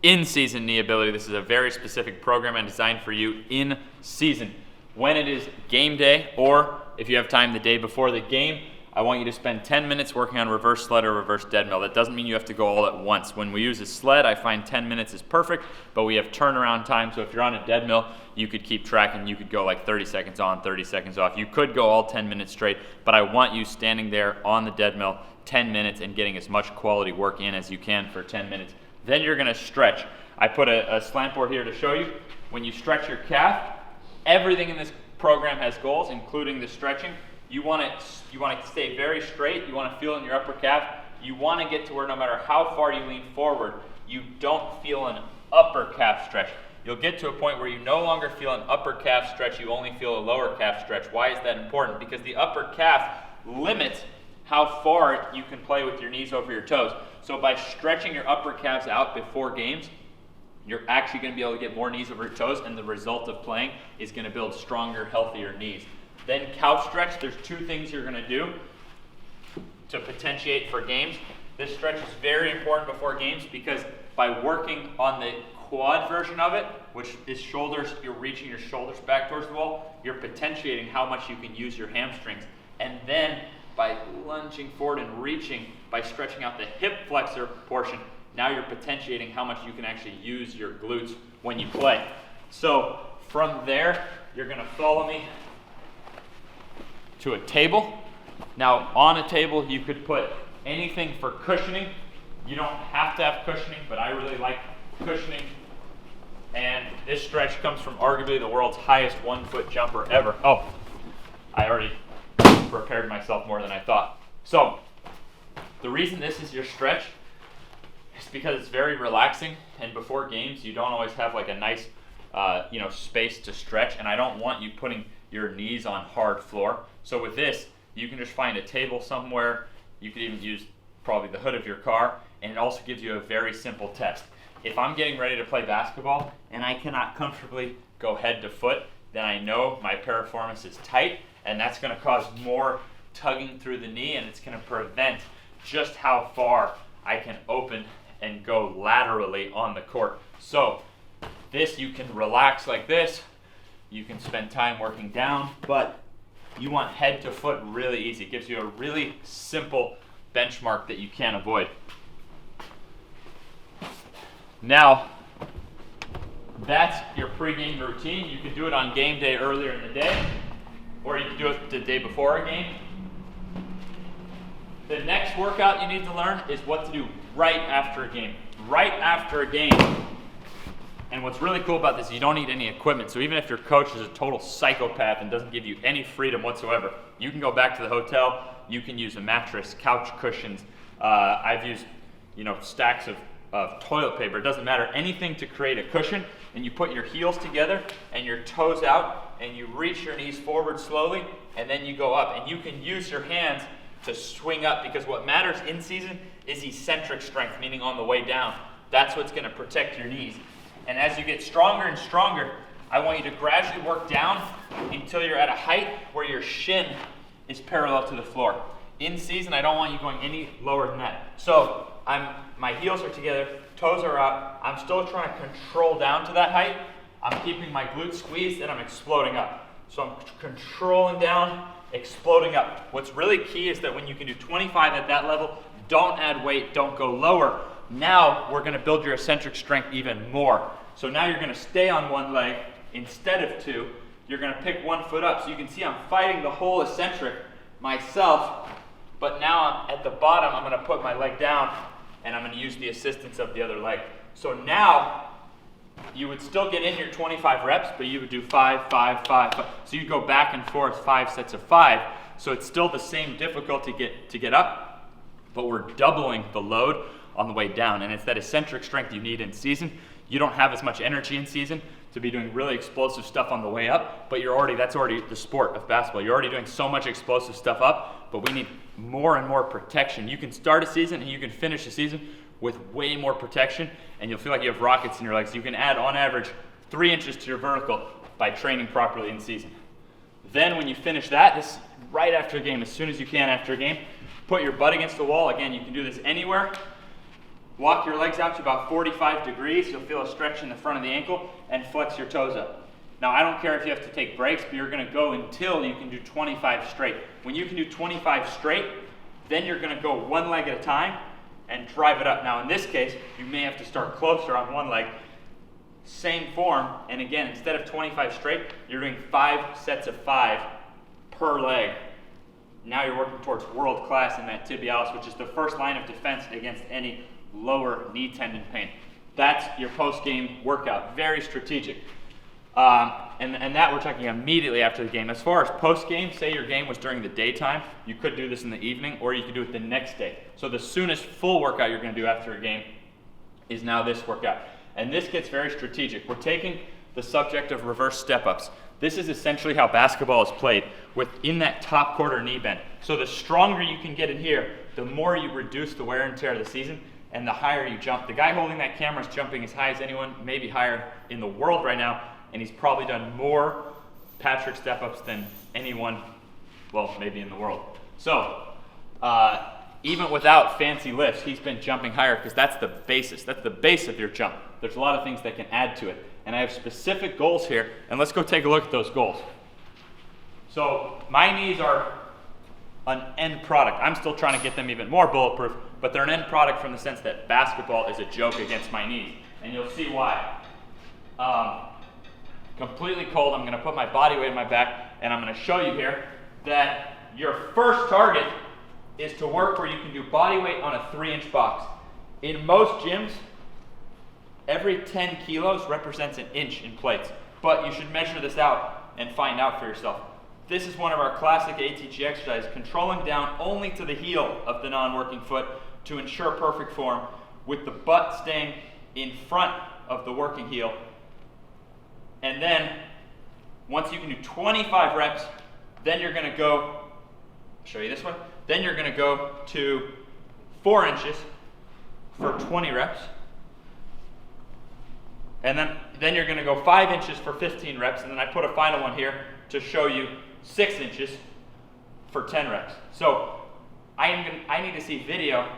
in-season knee ability. This is a very specific program and designed for you in season. When it is game day, or if you have time the day before the game, I want you to spend 10 minutes working on reverse sled or reverse dead mill. That doesn't mean you have to go all at once. When we use a sled, I find 10 minutes is perfect, but we have turnaround time. So if you're on a dead mill, you could keep track and you could go like 30 seconds on, 30 seconds off. You could go all 10 minutes straight, but I want you standing there on the dead mill 10 minutes and getting as much quality work in as you can for 10 minutes. Then you're gonna stretch. I put a slant board here to show you. When you stretch your calf, everything in this program has goals, including the stretching. You want to stay very straight. You want to feel it in your upper calf. You want to get to where no matter how far you lean forward, you don't feel an upper calf stretch. You'll get to a point where you no longer feel an upper calf stretch, you only feel a lower calf stretch. Why is that important? Because the upper calf limits how far you can play with your knees over your toes. So by stretching your upper calves out before games, you're actually going to be able to get more knees over your toes, and the result of playing is going to build stronger, healthier knees. Then couch stretch, there's two things you're going to do to potentiate for games. This stretch is very important before games because by working on the quad version of it, which is shoulders, you're reaching your shoulders back towards the wall, you're potentiating how much you can use your hamstrings. And then by lunging forward and reaching, by stretching out the hip flexor portion, now you're potentiating how much you can actually use your glutes when you play. So from there, you're going to follow me to a table. Now on a table, you could put anything for cushioning. You don't have to have cushioning, but I really like cushioning. And this stretch comes from arguably the world's highest 1-foot jumper ever. Oh, I already prepared myself more than I thought. So the reason this is your stretch is because it's very relaxing, and before games you don't always have like a nice space to stretch, and I don't want you putting your knees on hard floor. So with this, you can just find a table somewhere. You could even use probably the hood of your car, and it also gives you a very simple test. If I'm getting ready to play basketball and I cannot comfortably go head to foot, then I know my piriformis is tight, and that's going to cause more tugging through the knee, and it's going to prevent just how far I can open and go laterally on the court. So this, you can relax like this. You can spend time working down, but you want head to foot really easy. It gives you a really simple benchmark that you can't avoid. Now, that's your pregame routine. You can do it on game day earlier in the day, or you can do it the day before a game. The next workout you need to learn is what to do right after a game. Right after a game. And what's really cool about this is you don't need any equipment. So even if your coach is a total psychopath and doesn't give you any freedom whatsoever, you can go back to the hotel. You can use a mattress, couch cushions. I've used, stacks of toilet paper. It doesn't matter. Anything to create a cushion. And you put your heels together and your toes out, and you reach your knees forward slowly, and then you go up. And you can use your hands to swing up, because what matters in season is eccentric strength, meaning on the way down. That's what's going to protect your knees. And as you get stronger and stronger, I want you to gradually work down until you're at a height where your shin is parallel to the floor. In season, I don't want you going any lower than that. So my heels are together, toes are up. I'm still trying to control down to that height. I'm keeping my glutes squeezed, and I'm exploding up. So I'm controlling down, exploding up. What's really key is that when you can do 25 at that level, don't add weight, don't go lower. Now we're going to build your eccentric strength even more. So now you're going to stay on one leg instead of two. You're going to pick one foot up. So you can see I'm fighting the whole eccentric myself, but now at the bottom I'm going to put my leg down, and I'm going to use the assistance of the other leg. So now you would still get in your 25 reps, but you would do 5, 5, 5, 5. So you go back and forth 5 sets of 5. So it's still the same difficulty to get up, but we're doubling the load on the way down. And it's that eccentric strength you need in season. You don't have as much energy in season to be doing really explosive stuff on the way up, but that's already the sport of basketball. You're already doing so much explosive stuff up, but we need more and more protection. You can start a season and you can finish a season with way more protection, and you'll feel like you have rockets in your legs. You can add, on average, 3 inches to your vertical by training properly in season. Then when you finish that, this right after a game, as soon as you can after a game, put your butt against the wall. Again, you can do this anywhere. Walk your legs out to about 45 degrees. You'll feel a stretch in the front of the ankle and flex your toes up. Now, I don't care if you have to take breaks, but you're gonna go until you can do 25 straight. When you can do 25 straight, then you're gonna go one leg at a time and drive it up. Now, in this case, you may have to start closer on one leg. Same form, and again, instead of 25 straight, you're doing 5 sets of 5 per leg. Now you're working towards world class in that tibialis, which is the first line of defense against any lower knee tendon pain. That's your post-game workout, very strategic. And that we're talking immediately after the game. As far as post-game, say your game was during the daytime, you could do this in the evening, or you could do it the next day. So the soonest full workout you're gonna do after a game is now this workout. And this gets very strategic. We're taking the subject of reverse step-ups. This is essentially how basketball is played, within that top quarter knee bend. So the stronger you can get in here, the more you reduce the wear and tear of the season, and the higher you jump. The guy holding that camera is jumping as high as anyone, maybe higher in the world right now, and he's probably done more Patrick step-ups than anyone, well, maybe in the world. So, even without fancy lifts, he's been jumping higher because that's the basis. That's the base of your jump. There's a lot of things that can add to it. And I have specific goals here, and let's go take a look at those goals. So my knees are an end product. I'm still trying to get them even more bulletproof, but they're an end product from the sense that basketball is a joke against my knees. And you'll see why. Completely cold, I'm gonna put my body weight in my back, and I'm gonna show you here that your first target is to work where you can do body weight on a 3-inch box. In most gyms, every 10 kilos represents an inch in plates, but you should measure this out and find out for yourself. This is one of our classic ATG exercises, controlling down only to the heel of the non-working foot to ensure perfect form, with the butt staying in front of the working heel. And then, once you can do 25 reps, then you're gonna go, I'll show you this one, then you're gonna go to 4 inches for 20 reps. And then you're gonna go 5 inches for 15 reps, and then I put a final one here to show you 6 inches for 10 reps. So I need to see video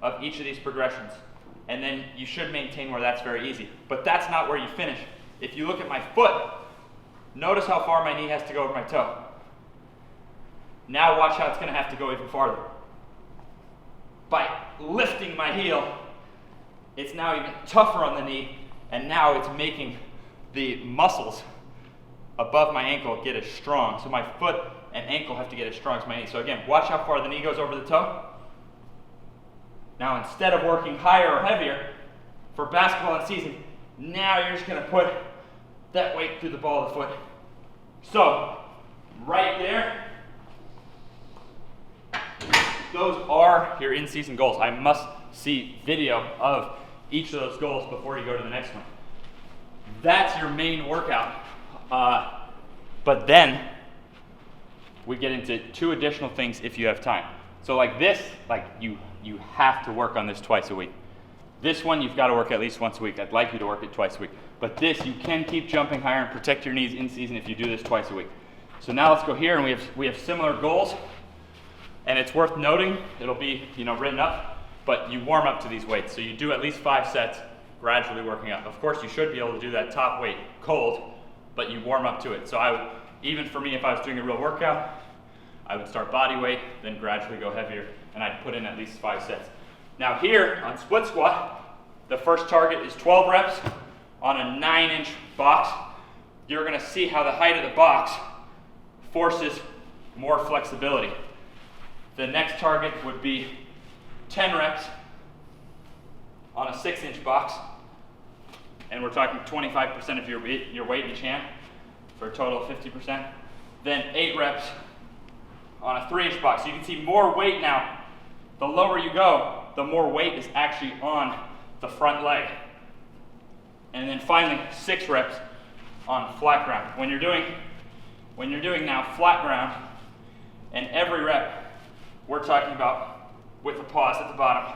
of each of these progressions, and then you should maintain where that's very easy. But that's not where you finish. If you look at my foot, notice how far my knee has to go over my toe. Now watch how it's gonna have to go even farther. By lifting my heel, it's now even tougher on the knee, and now it's making the muscles above my ankle get as strong. So my foot and ankle have to get as strong as my knee. So again, watch how far the knee goes over the toe. Now instead of working higher or heavier for basketball in season, now you're just gonna put that weight through the ball of the foot. So, right there, those are your in-season goals. I must see video of each of those goals before you go to the next one. That's your main workout. But then, we get into 2 additional things if you have time. So like this, you have to work on this twice a week. This one, you've got to work at least once a week. I'd like you to work it twice a week. But this, you can keep jumping higher and protect your knees in season if you do this twice a week. So now let's go here, and we have similar goals. And it's worth noting, it'll be written up, but you warm up to these weights. So you do at least 5 sets, gradually working up. Of course, you should be able to do that top weight cold, but you warm up to it. So even for me, if I was doing a real workout, I would start body weight, then gradually go heavier, and I'd put in at least 5 sets. Now here on split squat, the first target is 12 reps on a 9-inch box. You're gonna see how the height of the box forces more flexibility. The next target would be 10 reps on a 6-inch box, and we're talking 25% of your weight in each hand for a total of 50%. Then 8 reps on a 3-inch box. So you can see more weight now. The lower you go, the more weight is actually on the front leg. And then finally, 6 reps on flat ground. When you're doing now flat ground, and every rep, we're talking about with a pause at the bottom.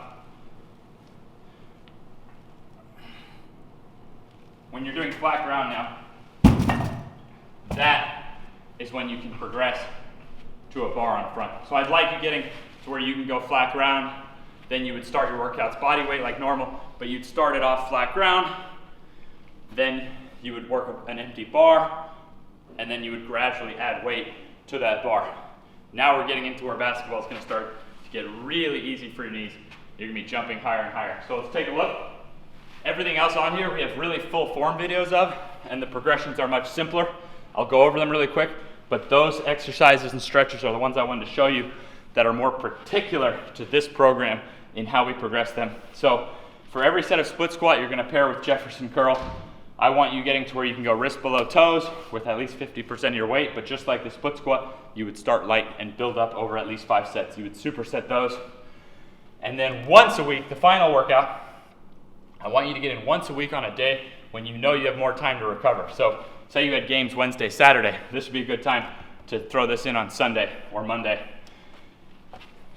When you're doing flat ground now, that is when you can progress to a bar on front. So I'd like you getting to where you can go flat ground then you would start your workouts body weight like normal, but you'd start it off flat ground, then you would work an empty bar, and then you would gradually add weight to that bar. Now we're getting into where basketball is going to start to get really easy for your knees. You're going to be jumping higher and higher. So let's take a look. Everything else on here we have really full form videos of, and the progressions are much simpler. I'll go over them really quick, but those exercises and stretches are the ones I wanted to show you that are more particular to this program in how we progress them. So for every set of split squat, you're going to pair with Jefferson curl. I want you getting to where you can go wrist below toes with at least 50% of your weight, but just like the split squat, you would start light and build up over at least 5 sets. You would superset those. And then once a week, the final workout, I want you to get in once a week on a day when you know you have more time to recover. So say you had games Wednesday, Saturday, this would be a good time to throw this in on Sunday or Monday.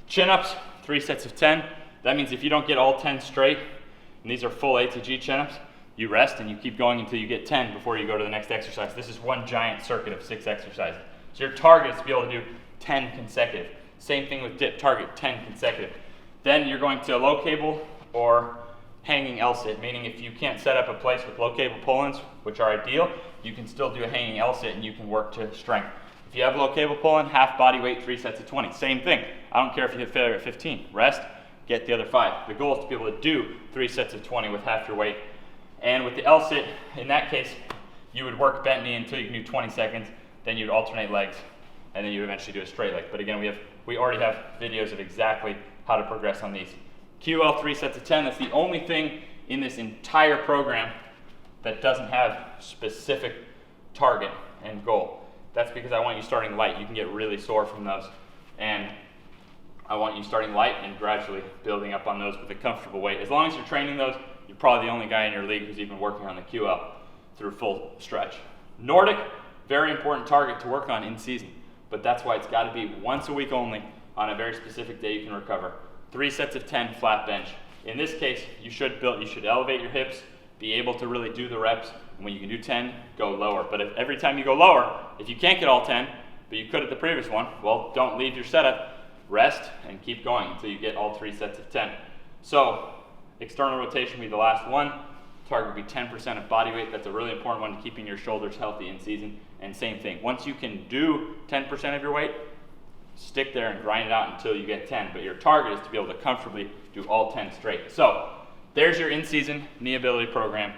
Chin-ups, 3 sets of 10. That means if you don't get all 10 straight, and these are full ATG chin-ups, you rest and you keep going until you get 10 before you go to the next exercise. This is one giant circuit of 6 exercises. So your target is to be able to do 10 consecutive. Same thing with dip, target 10 consecutive. Then you're going to low cable or hanging L-sit, meaning if you can't set up a place with low cable pull-ins, which are ideal, you can still do a hanging L-sit and you can work to strength. If you have low cable pull-in, half body weight, 3 sets of 20. Same thing. I don't care if you hit failure at 15. Rest, get the other 5. The goal is to be able to do 3 sets of 20 with half your weight. And with the L-sit, in that case, you would work bent knee until you can do 20 seconds, then you'd alternate legs, and then you eventually do a straight leg. But again, we already have videos of exactly how to progress on these. QL 3 sets of 10, that's the only thing in this entire program that doesn't have specific target and goal. That's because I want you starting light. You can get really sore from those. And I want you starting light and gradually building up on those with a comfortable weight. As long as you're training those, you're probably the only guy in your league who's even working on the QL through full stretch. Nordic, very important target to work on in season, but that's why it's got to be once a week only on a very specific day you can recover. 3 sets of 10 flat bench. In this case, you should elevate your hips, be able to really do the reps, and when you can do 10, go lower. But if every time you go lower, if you can't get all 10, but you could at the previous one, well, don't leave your setup, rest, and keep going until you get all 3 sets of 10. So, external rotation will be the last one. Target will be 10% of body weight. That's a really important one to keeping your shoulders healthy in season. And same thing, once you can do 10% of your weight, stick there and grind it out until you get 10. But your target is to be able to comfortably do all 10 straight. So, there's your in-season knee ability program.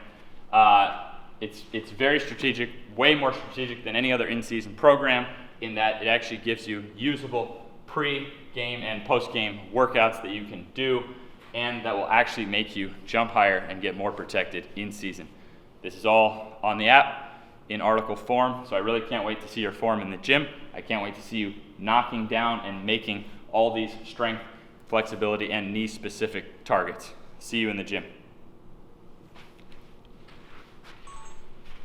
It's very strategic, way more strategic than any other in-season program in that it actually gives you usable pre-game and post-game workouts that you can do and that will actually make you jump higher and get more protected in season. This is all on the app in article form, so I really can't wait to see your form in the gym. I can't wait to see you knocking down and making all these strength, flexibility, and knee-specific targets. See you in the gym.